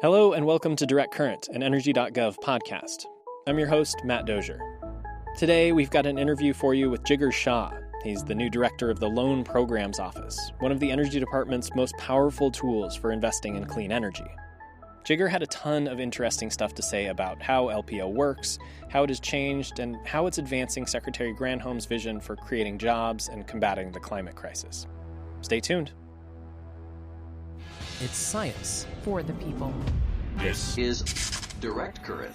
Hello and welcome to Direct Current, an Energy.gov podcast. I'm your host, Matt Dozier. Today, we've got an interview for you with Jigar Shah. He's the new director of the Loan Programs Office, one of the Energy Department's most powerful tools for investing in clean energy. Jigger had a ton of interesting stuff to say about how LPO works, how it has changed, and how it's advancing Secretary Granholm's vision for creating jobs and combating the climate crisis. Stay tuned. It's science for the people. This is Direct Current.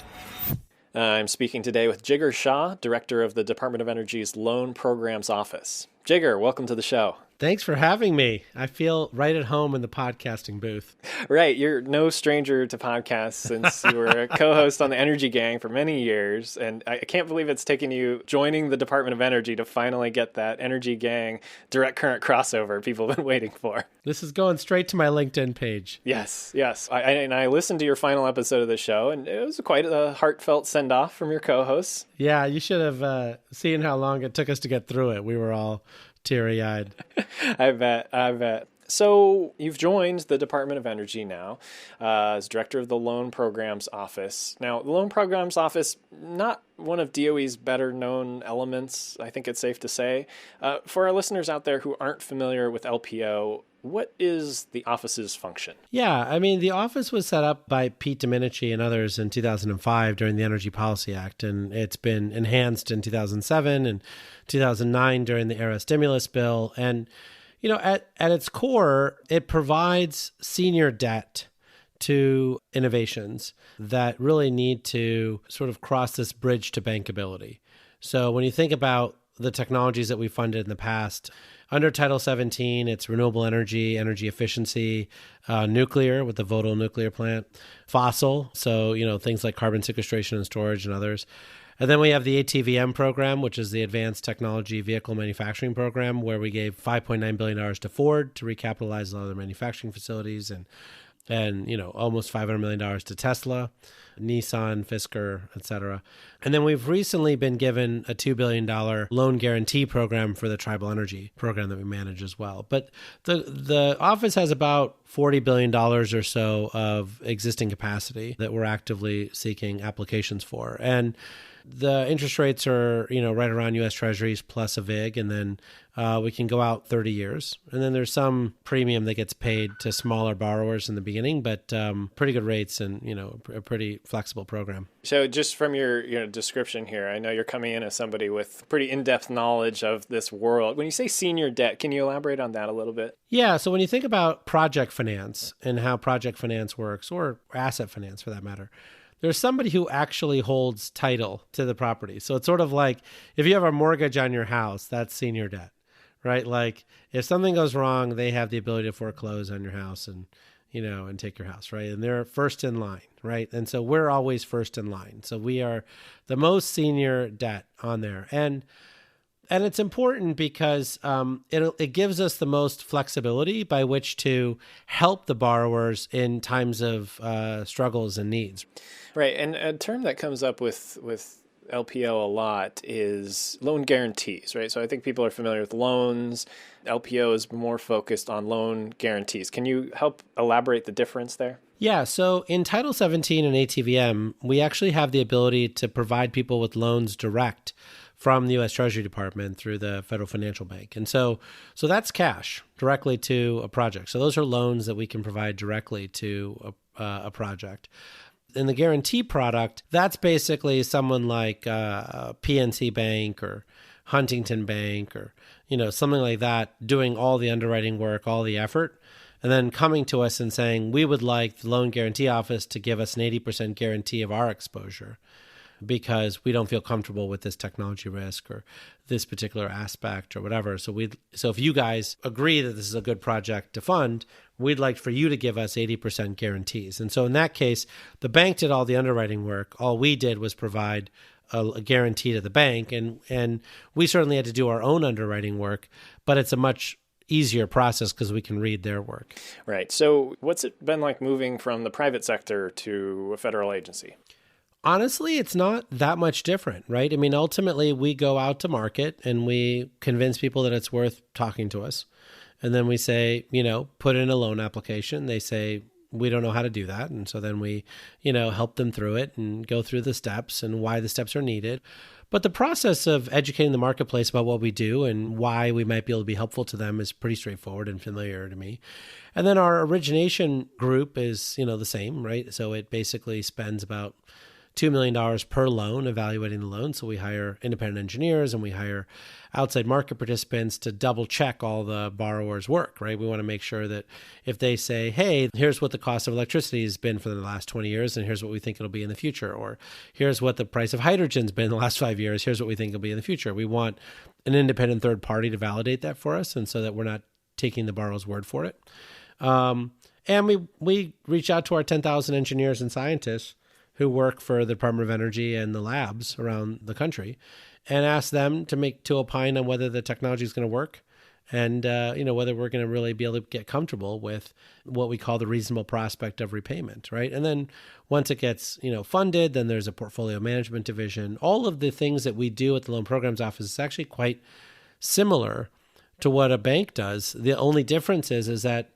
I'm speaking today with Jigar Shah, director of the Department of Energy's Loan Programs Office. Jigar, welcome to the show. Thanks for having me. I feel right at home in the podcasting booth. Right. You're no stranger to podcasts since you were a co-host on the Energy Gang for many years. And I can't believe it's taken you joining the Department of Energy to finally get that Energy Gang direct current crossover people have been waiting for. This is going straight to my LinkedIn page. Yes. I listened to your final episode of the show, and it was quite a heartfelt send-off from your co-hosts. Yeah, you should have seen how long it took us to get through it. We were all teary-eyed. I bet. So you've joined the Department of Energy now as director of the Loan Programs Office. Now, the Loan Programs Office, not one of DOE's better known elements, I think it's safe to say. For our listeners out there who aren't familiar with LPO, what is the office's function? Yeah, I mean, the office was set up by Pete Domenici and others in 2005 during the Energy Policy Act, and it's been enhanced in 2007 and 2009 during the ERA stimulus bill. And, you know, at its core, it provides senior debt to innovations that really need to sort of cross this bridge to bankability. So when you think about the technologies that we funded in the past, under Title 17, it's renewable energy, energy efficiency, nuclear with the Vogtle nuclear plant, fossil, so, you know, things like carbon sequestration and storage and others. And then we have the ATVM program, which is the Advanced Technology Vehicle Manufacturing Program, where we gave $5.9 billion to Ford to recapitalize a lot of their manufacturing facilities and you know, almost $500 million to Tesla, Nissan, Fisker, et cetera. And then we've recently been given a $2 billion loan guarantee program for the tribal energy program that we manage as well. But the office has about $40 billion or so of existing capacity that we're actively seeking applications for. And the interest rates are, you know, right around U.S. Treasuries plus a VIG, and then we can go out 30 years. And then there's some premium that gets paid to smaller borrowers in the beginning, but pretty good rates and, you know, a pretty flexible program. So just from your description here, I know you're coming in as somebody with pretty in-depth knowledge of this world. When you say senior debt, can you elaborate on that a little bit? Yeah, so when you think about project finance and how project finance works, or asset finance for that matter, there's somebody who actually holds title to the property. So it's sort of like if you have a mortgage on your house, that's senior debt, right? Like if something goes wrong, they have the ability to foreclose on your house and, you know, and take your house, right? And they're first in line, right? And so we're always first in line. So we are the most senior debt on there. And it's important because it gives us the most flexibility by which to help the borrowers in times of struggles and needs. Right. And a term that comes up with LPO a lot is loan guarantees, right? So I think people are familiar with loans. LPO is more focused on loan guarantees. Can you help elaborate the difference there? Yeah, so in Title 17 and ATVM, we actually have the ability to provide people with loans direct from the U.S. Treasury Department through the Federal Financial Bank. And so that's cash directly to a project. So those are loans that we can provide directly to a project. In the guarantee product, that's basically someone like PNC Bank or Huntington Bank or, you know, something like that, doing all the underwriting work, all the effort, and then coming to us and saying, we would like the loan guarantee office to give us an 80% guarantee of our exposure, because we don't feel comfortable with this technology risk or this particular aspect or whatever. So if you guys agree that this is a good project to fund, we'd like for you to give us 80% guarantees. And so in that case, the bank did all the underwriting work. All we did was provide a guarantee to the bank. And we certainly had to do our own underwriting work, but it's a much easier process because we can read their work. Right. So what's it been like moving from the private sector to a federal agency? Honestly, it's not that much different, right? I mean, ultimately, we go out to market and we convince people that it's worth talking to us. And then we say, put in a loan application. They say, we don't know how to do that. And so then we, help them through it and go through the steps and why the steps are needed. But the process of educating the marketplace about what we do and why we might be able to be helpful to them is pretty straightforward and familiar to me. And then our origination group is, the same, right? So it basically spends about $2 million per loan evaluating the loan. So we hire independent engineers and we hire outside market participants to double check all the borrower's work, right? We want to make sure that if they say, hey, here's what the cost of electricity has been for the last 20 years, and here's what we think it'll be in the future, or here's what the price of hydrogen's been in the last 5 years, here's what we think it'll be in the future. We want an independent third party to validate that for us, and so that we're not taking the borrower's word for it. And we reach out to our 10,000 engineers and scientists who work for the Department of Energy and the labs around the country, and ask them to opine on whether the technology is going to work, and whether we're going to really be able to get comfortable with what we call the reasonable prospect of repayment, right? And then once it gets funded, then there's a portfolio management division. All of the things that we do at the Loan Programs Office is actually quite similar to what a bank does. The only difference is that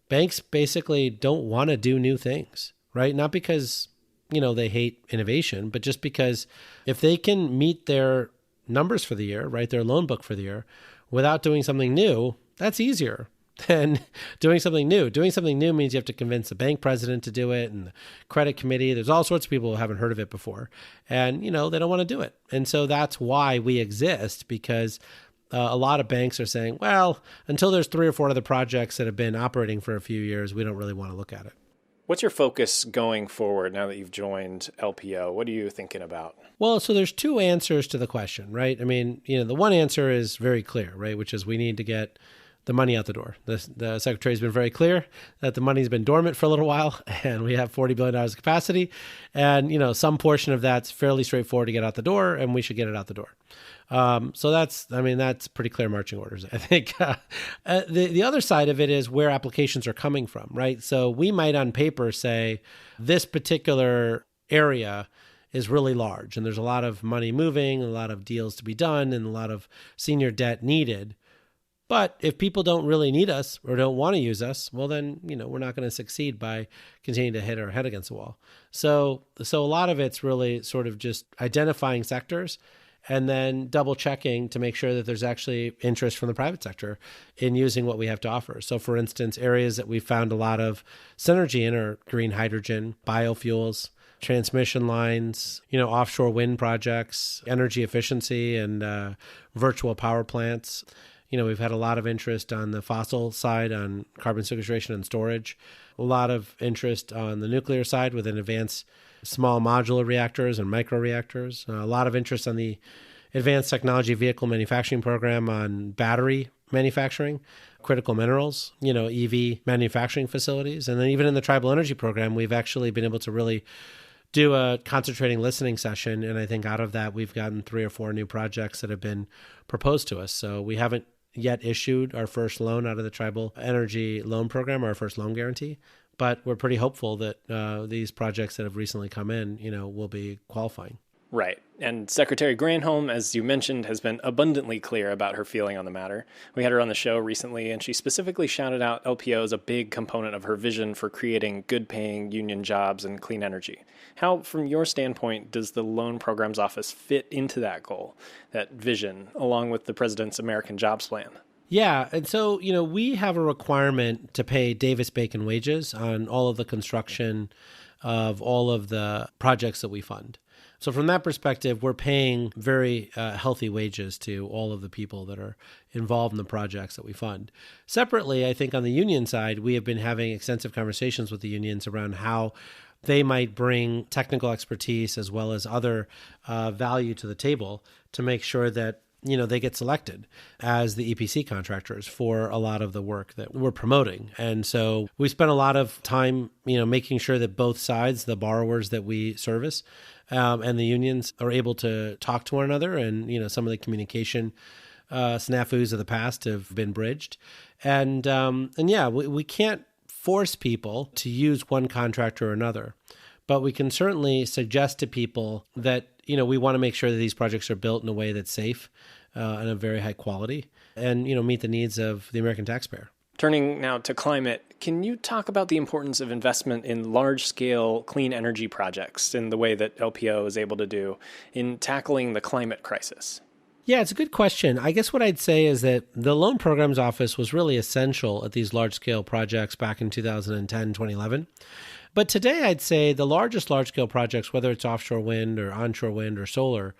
banks basically don't want to do new things, right? Not because they hate innovation, but just because if they can meet their numbers for the year, right, their loan book for the year, without doing something new, that's easier than doing something new. Doing something new means you have to convince the bank president to do it and the credit committee. There's all sorts of people who haven't heard of it before, and they don't want to do it. And so that's why we exist, because a lot of banks are saying, well, until there's 3 or 4 other projects that have been operating for a few years, we don't really want to look at it. What's your focus going forward now that you've joined LPO? What are you thinking about? Well, so there's 2 answers to the question, right? I mean, the one answer is very clear, right? Which is we need to get the money out the door. The secretary's been very clear that the money's been dormant for a little while, and we have $40 billion of capacity. And, some portion of that's fairly straightforward to get out the door, and we should get it out the door. So that's pretty clear marching orders, I think. The other side of it is where applications are coming from, right? So we might on paper say this particular area is really large and there's a lot of money moving, a lot of deals to be done, and a lot of senior debt needed. But if people don't really need us or don't want to use us, well, then, we're not going to succeed by continuing to hit our head against the wall. So a lot of it's really sort of just identifying sectors and then double checking to make sure that there's actually interest from the private sector in using what we have to offer. So for instance, areas that we found a lot of synergy in are green hydrogen, biofuels, transmission lines, offshore wind projects, energy efficiency, and virtual power plants. We've had a lot of interest on the fossil side on carbon sequestration and storage, a lot of interest on the nuclear side with an advanced small modular reactors and micro reactors, a lot of interest on the advanced technology vehicle manufacturing program on battery manufacturing, critical minerals, EV manufacturing facilities. And then even in the tribal energy program, we've actually been able to really do a concentrating listening session. And I think out of that, we've gotten 3 or 4 new projects that have been proposed to us. So we haven't yet issued our first loan out of the tribal energy loan program, our first loan guarantee. But we're pretty hopeful that these projects that have recently come in, will be qualifying. Right. And Secretary Granholm, as you mentioned, has been abundantly clear about her feeling on the matter. We had her on the show recently, and she specifically shouted out LPO as a big component of her vision for creating good-paying union jobs and clean energy. How, from your standpoint, does the Loan Programs Office fit into that goal, that vision, along with the President's American Jobs Plan? Yeah. And so, we have a requirement to pay Davis-Bacon wages on all of the construction of all of the projects that we fund. So from that perspective, we're paying very healthy wages to all of the people that are involved in the projects that we fund. Separately, I think on the union side, we have been having extensive conversations with the unions around how they might bring technical expertise as well as other value to the table to make sure that they get selected as the EPC contractors for a lot of the work that we're promoting. And so we spent a lot of time, making sure that both sides, the borrowers that we service, and the unions are able to talk to one another. And, some of the communication snafus of the past have been bridged. And we can't force people to use one contractor or another, but we can certainly suggest to people that, we want to make sure that these projects are built in a way that's safe and of very high quality and, meet the needs of the American taxpayer. Turning now to climate, can you talk about the importance of investment in large-scale clean energy projects in the way that LPO is able to do in tackling the climate crisis? Yeah, it's a good question. I guess what I'd say is that the Loan Programs Office was really essential at these large-scale projects back in 2010, 2011. But today, I'd say the largest large-scale projects, whether it's offshore wind or onshore wind or solar,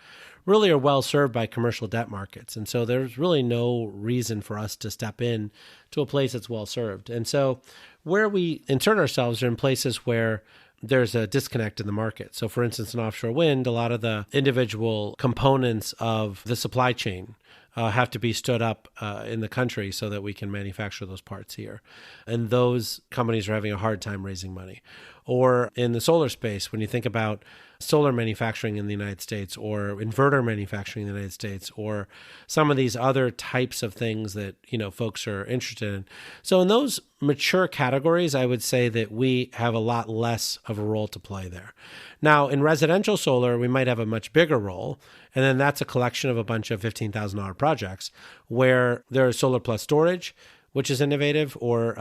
really are well served by commercial debt markets. And so there's really no reason for us to step in to a place that's well served. And so where we insert ourselves are in places where there's a disconnect in the market. So for instance, in offshore wind, a lot of the individual components of the supply chain have to be stood up in the country so that we can manufacture those parts here. And those companies are having a hard time raising money. Or in the solar space, when you think about solar manufacturing in the United States or inverter manufacturing in the United States or some of these other types of things that, folks are interested in. So in those mature categories, I would say that we have a lot less of a role to play there. Now, in residential solar, we might have a much bigger role. And then that's a collection of a bunch of $15,000 projects where there is solar plus storage, which is innovative, or,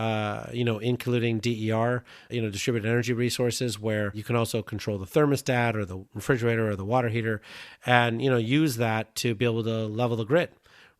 including DER, distributed energy resources, where you can also control the thermostat or the refrigerator or the water heater and, use that to be able to level the grid,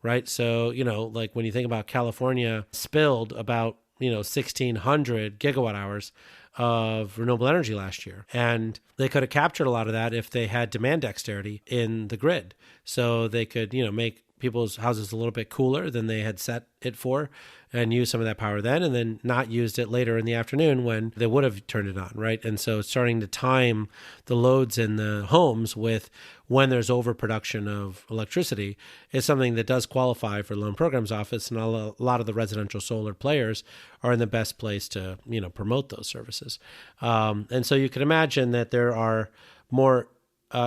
right? So, like when you think about California spilled about, 1,600 gigawatt hours of renewable energy last year. And they could have captured a lot of that if they had demand dexterity in the grid. So they could, make people's houses a little bit cooler than they had set it for and use some of that power then, and then not used it later in the afternoon when they would have turned it on, right? And so starting to time the loads in the homes with when there's overproduction of electricity is something that does qualify for Loan Programs Office, and a lot of the residential solar players are in the best place to, promote those services. And so you can imagine that there are more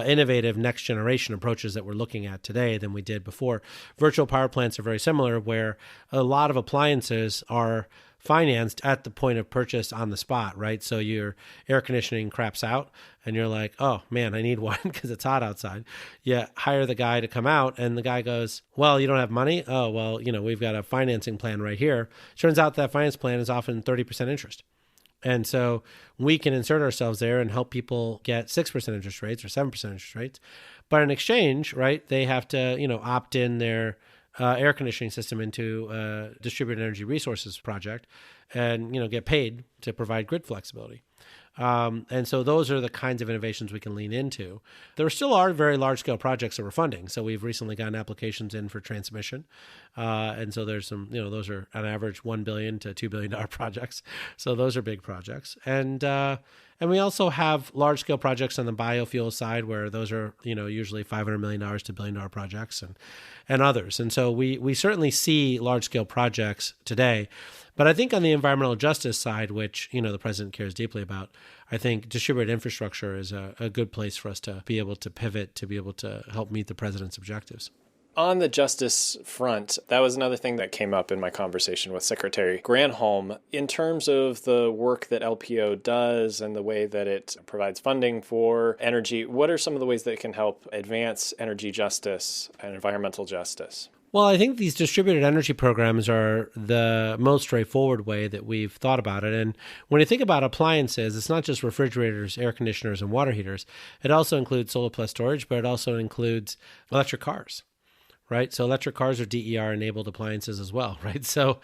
innovative next generation approaches that we're looking at today than we did before. Virtual power plants are very similar, where a lot of appliances are financed at the point of purchase on the spot, right? So your air conditioning craps out and you're like, oh man, I need one because it's hot outside. You hire the guy to come out and the guy goes, well, you don't have money? Oh, well, we've got a financing plan right here. Turns out that finance plan is often 30% interest. And so we can insert ourselves there and help people get 6% interest rates or 7% interest rates. But in exchange, right, they have to, opt in their air conditioning system into a distributed energy resources project and, get paid to provide grid flexibility. And so those are the kinds of innovations we can lean into. There still are very large-scale projects that we're funding. So we've recently gotten applications in for transmission. And so there's some, those are on average $1 billion to $2 billion projects. So those are big projects. And we also have large-scale projects on the biofuel side where those are, usually $500 million to $1 billion projects and others. And so we certainly see large-scale projects today. But I think on the environmental justice side, which, the president cares deeply about, I think distributed infrastructure is a good place for us to be able to pivot, to be able to help meet the president's objectives. On the justice front, that was another thing that came up in my conversation with Secretary Granholm. In terms of the work that LPO does and the way that it provides funding for energy, what are some of the ways that it can help advance energy justice and environmental justice? Well, I think these distributed energy programs are the most straightforward way that we've thought about it. And when you think about appliances, it's not just refrigerators, air conditioners, and water heaters. It also includes solar plus storage, but it also includes electric cars, right? So electric cars are DER-enabled appliances as well, right? So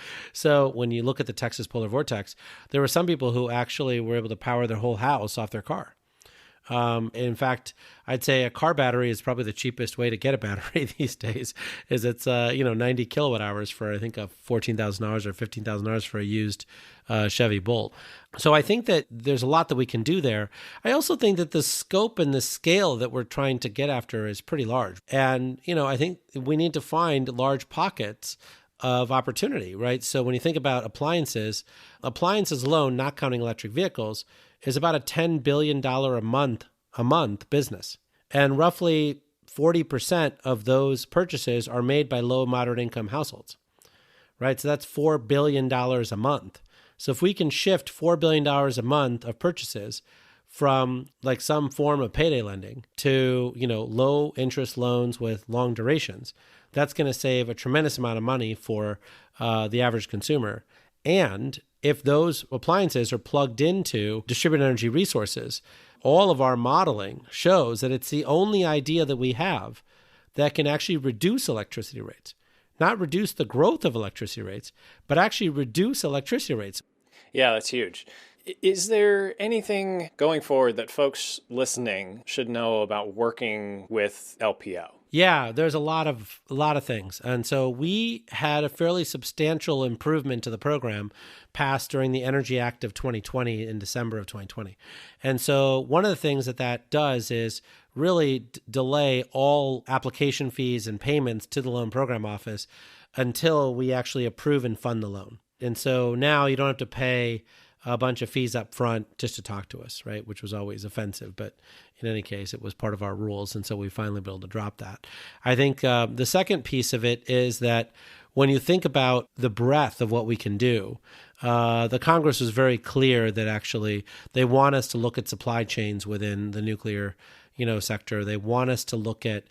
when you look at the Texas polar vortex, there were some people who actually were able to power their whole house off their car. In fact, I'd say a car battery is probably the cheapest way to get a battery these days. Is it's 90 kilowatt hours for I think a $14,000 or $15,000 for a used Chevy Bolt. So I think that there's a lot that we can do there. I also think that the scope and the scale that we're trying to get after is pretty large, and I think we need to find large pockets of opportunity, right? So when you think about appliances alone, not counting electric vehicles, is about a $10 billion a month business. And roughly 40% of those purchases are made by low, moderate income households, right? So that's $4 billion a month. So if we can shift $4 billion a month of purchases from like some form of payday lending to, low interest loans with long durations, that's going to save a tremendous amount of money for the average consumer. And if those appliances are plugged into distributed energy resources, all of our modeling shows that it's the only idea that we have that can actually reduce electricity rates. Not reduce the growth of electricity rates, but actually reduce electricity rates. Yeah, that's huge. Is there anything going forward that folks listening should know about working with LPO? Yeah, there's a lot of things. And so we had a fairly substantial improvement to the program passed during the Energy Act of 2020 in December of 2020. And so one of the things that does is really delay all application fees and payments to the loan program office until we actually approve and fund the loan. And so now you don't have to pay a bunch of fees up front just to talk to us, right? Which was always offensive. But in any case, it was part of our rules. And so we finally been able to drop that. I think the second piece of it is that when you think about the breadth of what we can do, the Congress was very clear that actually they want us to look at supply chains within the nuclear sector. They want us to look at,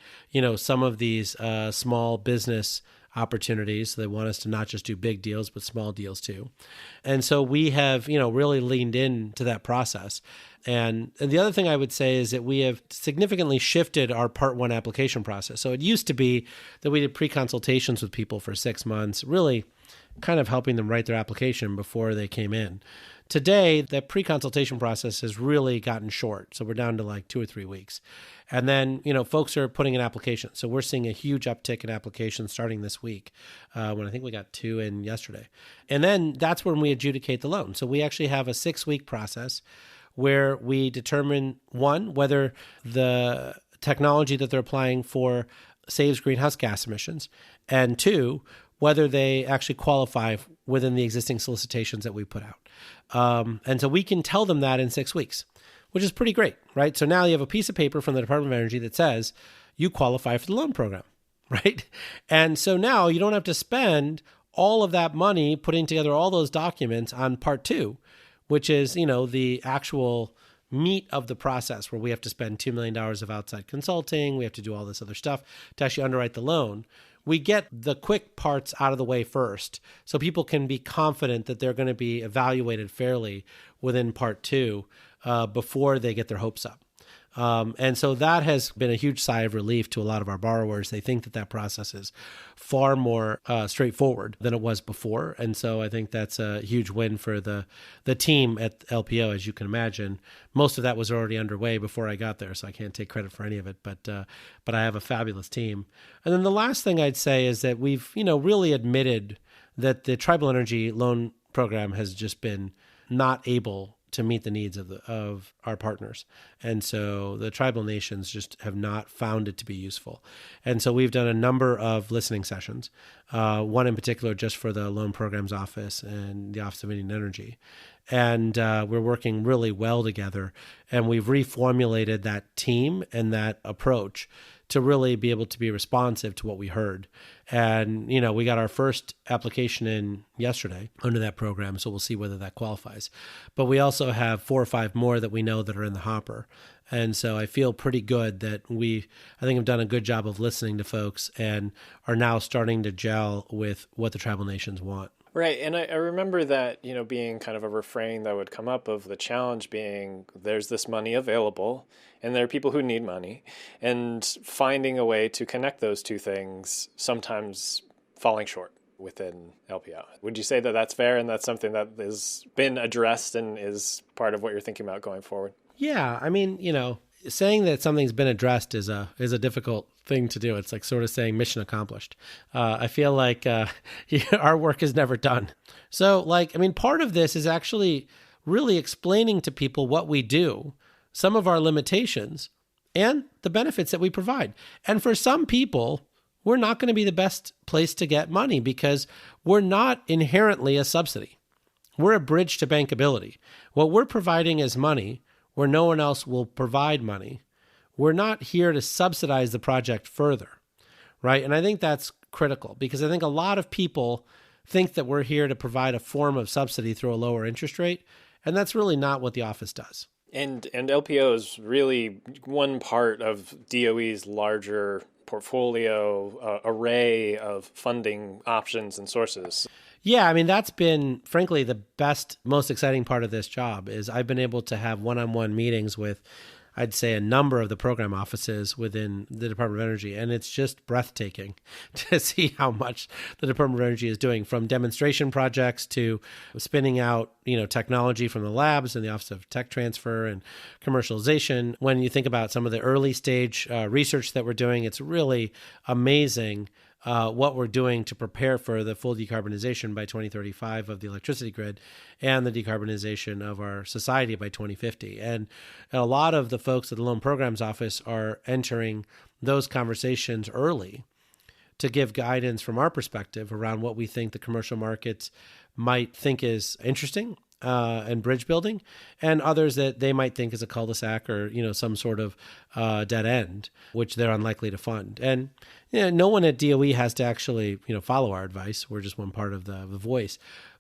some of these small business opportunities. They want us to not just do big deals, but small deals too. And so we have, really leaned into that process. And the other thing I would say is that we have significantly shifted our Part 1 application process. So it used to be that we did pre-consultations with people for 6 months, really kind of helping them write their application before they came in. Today, that pre-consultation process has really gotten short. So we're down to like 2 or 3 weeks. And then, folks are putting in applications. So we're seeing a huge uptick in applications starting this week, when I think we got 2 in yesterday. And then that's when we adjudicate the loan. So we actually have a 6-week process where we determine, one, whether the technology that they're applying for saves greenhouse gas emissions, and two, whether they actually qualify within the existing solicitations that we put out. And so we can tell them that in 6 weeks, which is pretty great, right? So now you have a piece of paper from the Department of Energy that says you qualify for the loan program, right? And so now you don't have to spend all of that money putting together all those documents on Part 2, which is, the actual meat of the process where we have to spend $2 million of outside consulting. We have to do all this other stuff to actually underwrite the loan. We get the quick parts out of the way first so people can be confident that they're going to be evaluated fairly within Part 2 before they get their hopes up. And so that has been a huge sigh of relief to a lot of our borrowers. They think that process is far more straightforward than it was before. And so I think that's a huge win for the team at LPO, as you can imagine. Most of that was already underway before I got there, so I can't take credit for any of it. But I have a fabulous team. And then the last thing I'd say is that we've, really admitted that the Tribal Energy Loan Program has just been not able to meet the needs of our partners. And so the tribal nations just have not found it to be useful. And so we've done a number of listening sessions, one in particular just for the Loan Programs Office and the Office of Indian Energy. And we're working really well together. And we've reformulated that team and that approach to really be able to be responsive to what we heard. And, we got our first application in yesterday under that program, so we'll see whether that qualifies. But we also have 4 or 5 more that we know that are in the hopper. And so I feel pretty good that I think have done a good job of listening to folks and are now starting to gel with what the tribal nations want. Right. And I remember that, being kind of a refrain that would come up of the challenge being there's this money available and there are people who need money, and finding a way to connect those two things, sometimes falling short within LPO. Would you say that that's fair and that's something that has been addressed and is part of what you're thinking about going forward? Yeah. I mean, saying that something's been addressed is a difficult thing to do. It's like sort of saying mission accomplished. I feel like our work is never done. So part of this is actually really explaining to people what we do, some of our limitations, and the benefits that we provide. And for some people, we're not going to be the best place to get money because we're not inherently a subsidy. We're a bridge to bankability. What we're providing is money where no one else will provide money. We're not here to subsidize the project further, right? And I think that's critical because I think a lot of people think that we're here to provide a form of subsidy through a lower interest rate, and that's really not what the office does. And LPO is really one part of DOE's larger portfolio array of funding options and sources. Yeah, I mean, that's been, frankly, the best, most exciting part of this job is I've been able to have one-on-one meetings with, I'd say, a number of the program offices within the Department of Energy. And it's just breathtaking to see how much the Department of Energy is doing, from demonstration projects to spinning out, technology from the labs and the Office of Tech Transfer and commercialization. When you think about some of the early stage research that we're doing, it's really amazing what we're doing to prepare for the full decarbonization by 2035 of the electricity grid and the decarbonization of our society by 2050. And a lot of the folks at the Loan Programs Office are entering those conversations early to give guidance from our perspective around what we think the commercial markets might think is interesting and bridge building, and others that they might think is a cul-de-sac or, some sort of dead end, which they're unlikely to fund. And no one at DOE has to actually, follow our advice. We're just one part of the voice.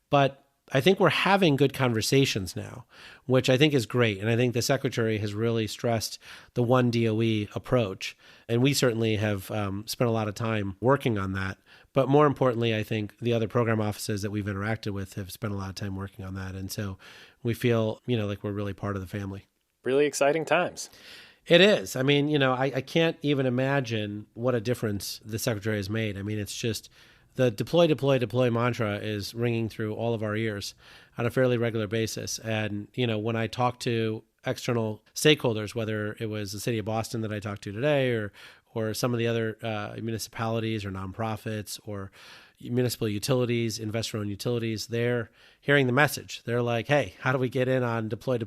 But I think we're having good conversations now, which I think is great. And I think the Secretary has really stressed the one DOE approach. And we certainly have spent a lot of time working on that. But more importantly, I think the other program offices that we've interacted with have spent a lot of time working on that. And so we feel, like we're really part of the family. Really exciting times. It is. I mean, I can't even imagine what a difference the Secretary has made. I mean, it's just the deploy mantra is ringing through all of our ears on a fairly regular basis. And, when I talk to external stakeholders, whether it was the city of Boston that I talked to today or some of the other municipalities or nonprofits or municipal utilities, investor-owned utilities, they're hearing the message. They're like, hey, how do we get in on deploy?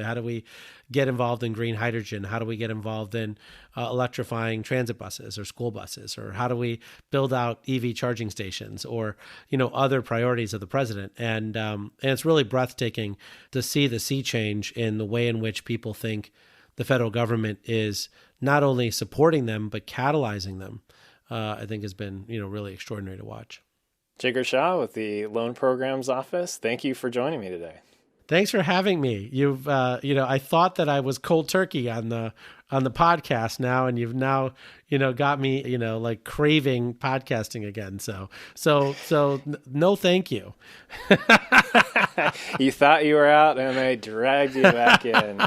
How do we get involved in green hydrogen? How do we get involved in electrifying transit buses or school buses? Or how do we build out EV charging stations or, other priorities of the president? And it's really breathtaking to see the sea change in the way in which people think the federal government is not only supporting them, but catalyzing them. I think has been, really extraordinary to watch. Jigar Shah with the Loan Programs Office. Thank you for joining me today. Thanks for having me. You've, I thought that I was cold turkey on the podcast now, and you've now, got me, like craving podcasting again. So no, thank you. You thought you were out and they dragged you back in.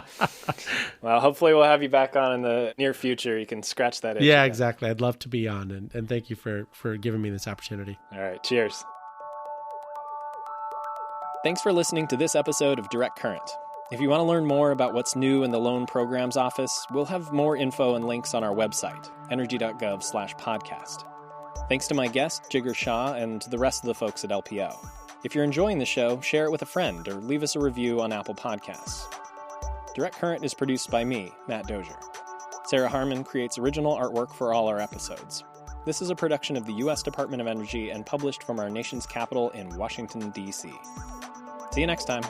Well, hopefully we'll have you back on in the near future. You can scratch that itch. Yeah, again. Exactly. I'd love to be on, and thank you for giving me this opportunity. All right. Cheers. Thanks for listening to this episode of Direct Current. If you want to learn more about what's new in the Loan Programs Office, we'll have more info and links on our website, Energy.gov/podcast. Thanks to my guest, Jigar Shah, and to the rest of the folks at LPO. If you're enjoying the show, share it with a friend or leave us a review on Apple Podcasts. Direct Current is produced by me, Matt Dozier. Sarah Harmon creates original artwork for all our episodes. This is a production of the U.S. Department of Energy and published from our nation's capital in Washington, D.C. See you next time.